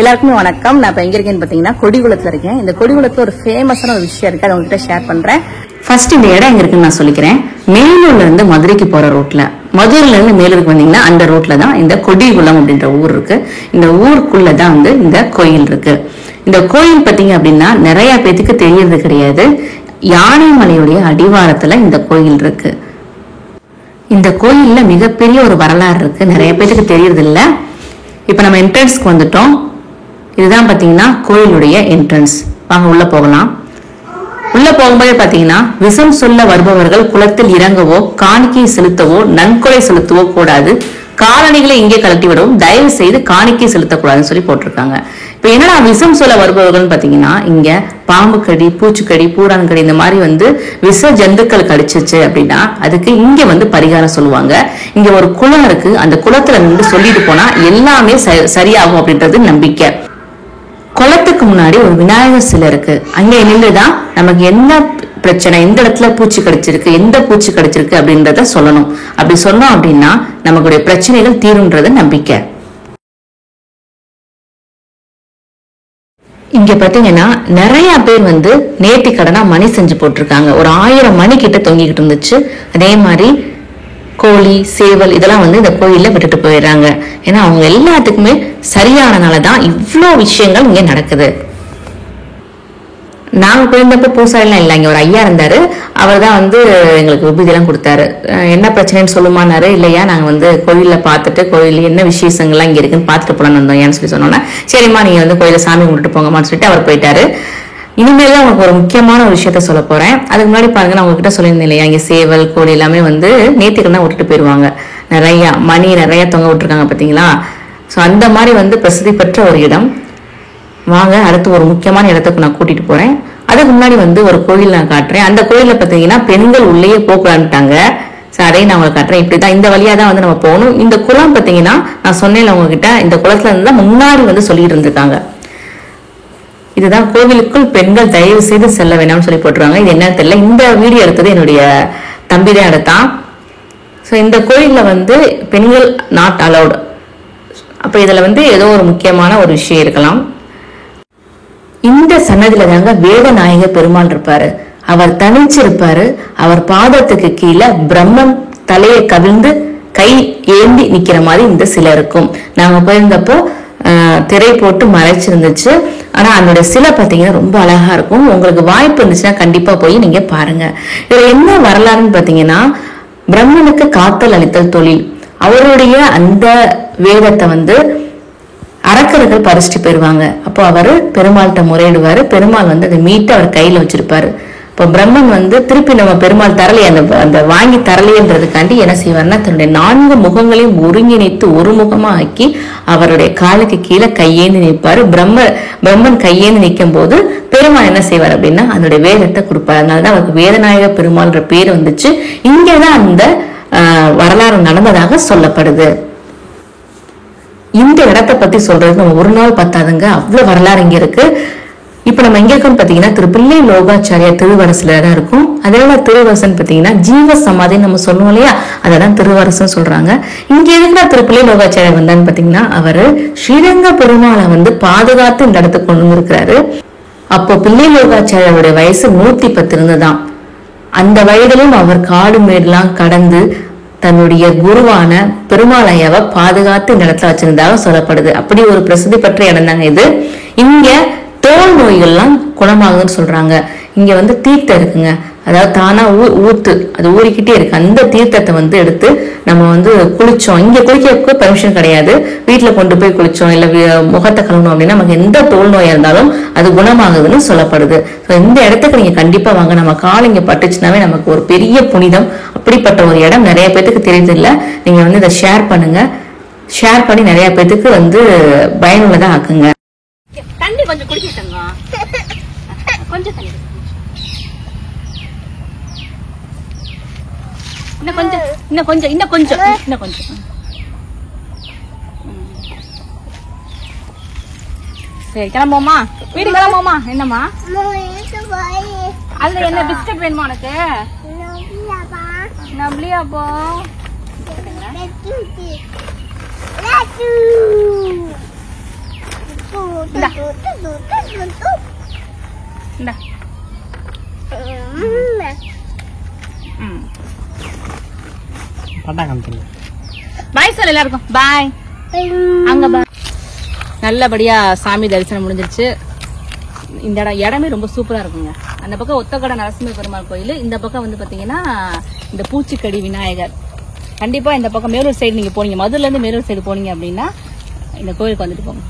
எல்லாருக்குமே வணக்கம். நான் இப்ப எங்க இருக்கேன்னு பாத்தீங்கன்னா கொடிகுளத்துல இருக்கேன். இந்த கொடிகுளத்துல ஒரு ஃபேமஸான ஒரு விஷயம் இருக்கு, அதை உங்ககிட்ட ஷேர் பண்றேன். ஃபர்ஸ்ட் இந்த இடம் எங்க இருக்குன்னு நான் சொல்லிக்கிறேன். மேலூர்ல இருந்து மதுரைக்கு போற ரோட்ல, மதுரையில இருந்து மேலூருக்கு வந்தீங்கன்னா அந்த ரோட்ல தான் இந்த கொடிகுளம் அப்படின்ற ஊர் இருக்கு. இந்த ஊருக்குள்ளதான் இந்த கோயில் இருக்கு. இந்த கோயில் பாத்தீங்க அப்படின்னா நிறைய பேத்துக்கு தெரியறது கிடையாது. யானைமலையுடைய அடிவாரத்துல இந்த கோயில் இருக்கு. இந்த கோயில்ல மிகப்பெரிய ஒரு வரலாறு இருக்கு, நிறைய பேத்துக்கு தெரியறது இல்ல. இப்ப நம்ம என்ட்ரன்ஸ்க்கு வந்துட்டோம். இதுதான் பாத்தீங்கன்னா கோயிலுடைய என்ட்ரன்ஸ். வாங்க உள்ள போகலாம். உள்ள போகும்போது பாத்தீங்கன்னா விஷம் சொல்ல வருபவர்கள் குளத்தில் இறங்கவோ காணிக்கை செலுத்தவோ நன்கொடை செலுத்தவோ கூடாது, காலணிகளை இங்கே கழட்டி விடவும் தயவு செய்து காணிக்கை செலுத்தக்கூடாதுன்னு சொல்லி போட்டிருக்காங்க. இப்ப என்னடா விஷம் சொல்ல வருபவர்கள் பாத்தீங்கன்னா இங்க பாம்பு கடி, பூச்சிக்கடி, பூரான் கடி இந்த மாதிரி விஷ ஜந்துக்கள் கடிச்சிச்சு அப்படின்னா அதுக்கு இங்க பரிகாரம் சொல்லுவாங்க. இங்க ஒரு குளம் இருக்கு, அந்த குளத்துல நின்று சொல்லிட்டு போனா எல்லாமே சரியாகும் அப்படின்றது நம்பிக்கை. குளத்துக்கு முன்னாடி ஒரு விநாயகர் சிலை இருக்கு. அங்க நின்றுதான் நமக்கு என்ன பிரச்சனை, எந்த இடத்துல பூச்சி கடிச்சிருக்கு, எந்த பூச்சி கடிச்சிருக்கு அப்படின்றத சொல்லணும். அப்படி சொன்னோம் அப்படின்னா நமக்குடைய பிரச்சனைகள் தீரும்ன்றது நம்பிக்கை. இங்க பாத்தீங்கன்னா நிறைய பேர் நேர்த்தி கடனா மணி செஞ்சு போட்டிருக்காங்க. ஒரு 1000 மணி கிட்ட தொங்கிக்கிட்டு இருந்துச்சு. அதே மாதிரி கோழி, சேவல் இதெல்லாம் இந்த கோயில்ல விட்டுட்டு போயிடுறாங்க. ஏன்னா அவங்க எல்லாத்துக்குமே சரியானனாலதான் இவ்வளோ விஷயங்கள் இங்க நடக்குது. நாங்க போயிருந்தப்ப பூசாரி எல்லாம் இல்லை, இங்க ஒரு ஐயா இருந்தாரு. அவர் தான் எங்களுக்கு விபூதி எல்லாம் கொடுத்தாரு. என்ன பிரச்சனைன்னு சொல்லுமானாரு. இல்லையா நாங்க கோயில்ல பார்த்துட்டு கோயில் என்ன விசேஷங்கள்லாம் இங்க இருக்குன்னு பார்த்துட்டு போலான்னு வந்தோம் ஏன்னு சொல்லி சொன்னோன்னா, சரிம்மா நீங்க கோயில சாமி கும்பிட்டு போங்கம்மான்னு சொல்லிட்டு அவர் போயிட்டாரு. இனிமேல் தான் உங்களுக்கு ஒரு முக்கியமான ஒரு விஷயத்த சொல்ல போறேன். அதுக்கு முன்னாடி பாருங்க, நான் உங்ககிட்ட சொல்லியிருந்தேன் இல்லையா, இங்க சேவல் கோழி எல்லாமே நேர்த்திகள் தான் விட்டுட்டு போயிருவாங்க. நிறைய மணி நிறைய தொங்க விட்டுருக்காங்க பாத்தீங்களா. சோ அந்த மாதிரி பிரசித்தி பெற்ற ஒரு இடம். வாங்க அடுத்து ஒரு முக்கியமான இடத்துக்கு நான் கூட்டிட்டு போறேன். அதுக்கு முன்னாடி ஒரு கோயில் நான் காட்டுறேன். அந்த கோயில்ல பாத்தீங்கன்னா பெண்கள் உள்ளேயே போகலான்ட்டாங்க. அதையும் நான் உங்களுக்கு காட்டுறேன். இப்படிதான் இந்த வழியா தான் நம்ம போகணும். இந்த குளம் பாத்தீங்கன்னா நான் சொன்னேன்ல உங்ககிட்ட, இந்த குளத்துல இருந்து தான் முன்னாடி சொல்லிட்டு இருந்திருக்காங்க. இதுதான் கோவிலுக்குள் பெண்கள் தயவு செய்து செல்ல வேண்டாம்னு சொல்லி போட்டுருவாங்க. இது என்ன தெரியல. இந்த வீடியோ எடுத்தது என்னுடைய தம்பி தான் எடுத்தான். ஸோ இந்த கோயில்ல பெண்கள் நாட் அலௌடு. அப்ப இதுல ஏதோ ஒரு முக்கியமான ஒரு விஷயம் இருக்கலாம். இந்த சன்னதியில தாங்க வேதநாயக பெருமாள் இருப்பாரு. அவர் தனிச்சிருப்பாரு. அவர் பாதத்துக்கு கீழே பிரம்மன் தலையை கவிழ்ந்து கை ஏந்தி நிக்கிற மாதிரி இந்த சிலை இருக்கும். நாங்க போயிருந்தப்போ திரை போட்டு மறைச்சிருந்துச்சு. ஆனா அதோட சிலை பாத்தீங்கன்னா ரொம்ப அழகா இருக்கும். உங்களுக்கு வாய்ப்பு இருந்துச்சுன்னா கண்டிப்பா போய் நீங்க பாருங்க. இதுல என்ன வரலாறுன்னு பாத்தீங்கன்னா, பிரம்மனுக்கு காத்தல் அளித்தல் தொழில். அவருடைய அந்த வேதத்தை அரக்கர்கள் பறிச்சுட்டு போயிருவாங்க. அப்போ அவரு பெருமாள்கிட்ட முறையிடுவாரு. பெருமாள் அதை மீட்டு அவர் கையில வச்சிருப்பாரு. இப்போ பிரம்மன் திருப்பி நம்ம பெருமாள் தரலையே, அந்த வாங்கி தரலையன்றதுக்காண்டி என்ன செய்வார்னா, தன்னுடைய 4 முகங்களையும் ஒருங்கிணைத்து ஒரு முகமா ஆக்கி அவருடைய காலுக்கு கீழே கையேந்து நிற்பாரு. பிரம்மன் கையேந்து நிற்கும் போது பெருமாள் என்ன செய்வார் அப்படின்னா அதனுடைய வேதத்தை கொடுப்பாரு. அதனாலதான் அவருக்கு வேதநாயக பெருமாள்ன்ற பேர் வந்துச்சு. இங்கதான் அந்த வரலாறு நடந்ததாக சொல்லப்படுது. இந்த இடத்தை பத்தி சொல்றது நம்ம ஒரு நாள் பத்தாதுங்க, அவ்வளவு வரலாறு இங்க இருக்கு. இப்ப நம்ம எங்க இருக்கோம்னு பாத்தீங்கன்னா திருப்பிள்ளை லோகாச்சாரியா திருவரசுல தான் இருக்கும். அதனால திருவரசன் பாத்தீங்கன்னா ஜீவ சமாதின்னு நம்ம சொல்லுவோம் இல்லையா, அதான் திருவரசன் சொல்றாங்க. இங்க எதுக்குன்னா திருப்பிள்ளை லோகாச்சாரியா வந்தான்னு பாத்தீங்கன்னா அவரு ஸ்ரீரங்க பெருமாளை பாதுகாத்து இந்த இடத்துக்கு கொண்டு வந்திருக்கிறாரு. அப்போ பிள்ளை லோகாச்சாரியோட வயசு 110 இருந்துதான். அந்த வயதிலும் அவர் காடு மேடெல்லாம் கடந்து தன்னுடைய குருவான பெருமாளையாவை பாதுகாத்து இந்த இடத்துல வச்சிருந்ததாக சொல்லப்படுது. அப்படி ஒரு பிரசித்தி பெற்ற இடம் தாங்க இது. இங்க தோல் நோய்கள்லாம் குணமாகுதுன்னு சொல்றாங்க. இங்க தீர்த்தம் இருக்குங்க, அதாவது தானா ஊத்து அது ஊறிக்கிட்டே இருக்கு. அந்த தீர்த்தத்தை எடுத்து நம்ம குளிச்சோம். இங்க குளிக்க பெர்மிஷன் கிடையாது. வீட்டுல கொண்டு போய் குளிச்சோம் இல்ல முகத்தை கழுவணும் அப்படின்னா நமக்கு எந்த தோல் நோயா இருந்தாலும் அது குணமாகுதுன்னு சொல்லப்படுது. இந்த இடத்துக்கு நீங்க கண்டிப்பா வாங்க. நம்ம கால் இங்க பட்டுச்சுனாவே நமக்கு ஒரு பெரிய புனிதம். அப்படிப்பட்ட ஒரு இடம் நிறைய பேத்துக்கு தெரியுது இல்ல. நீங்க இதை ஷேர் பண்ணுங்க. ஷேர் பண்ணி நிறைய பேத்துக்கு பயனுள்ளதா ஆக்குங்க. தண்ணி கொஞ்சம் குடிச்சிட்டங்க, கொஞ்சம் தண்ணி இன்னும் கொஞ்சம். சரி கிளம்புவோமா, வீடு கிளம்புவோமா. என்னம்மா அதுல என்ன பிஸ்கட் வேணுமா உனக்கு? நப்ளியாப்பா பாய் சார் எல்லாருக்கும் பாய். அங்க பாய். நல்லபடியா சாமி தரிசனம் முடிஞ்சிருச்சு. இந்த இடமே ரொம்ப சூப்பரா இருக்குங்க. அந்த பக்கம் ஒத்தக்கடை நரசிம்ம பெருமாள் கோயில், இந்த பக்கம் வந்து பாத்தீங்கன்னா இந்த பூச்சிக்கடி விநாயகர். கண்டிப்பா இந்த பக்கம் மேலூர் சைடு நீங்க போனீங்க, மதுரைல இருந்து மேலூர் சைடு போனீங்க அப்படின்னா இந்த கோயிலுக்கு வந்துட்டு போங்க.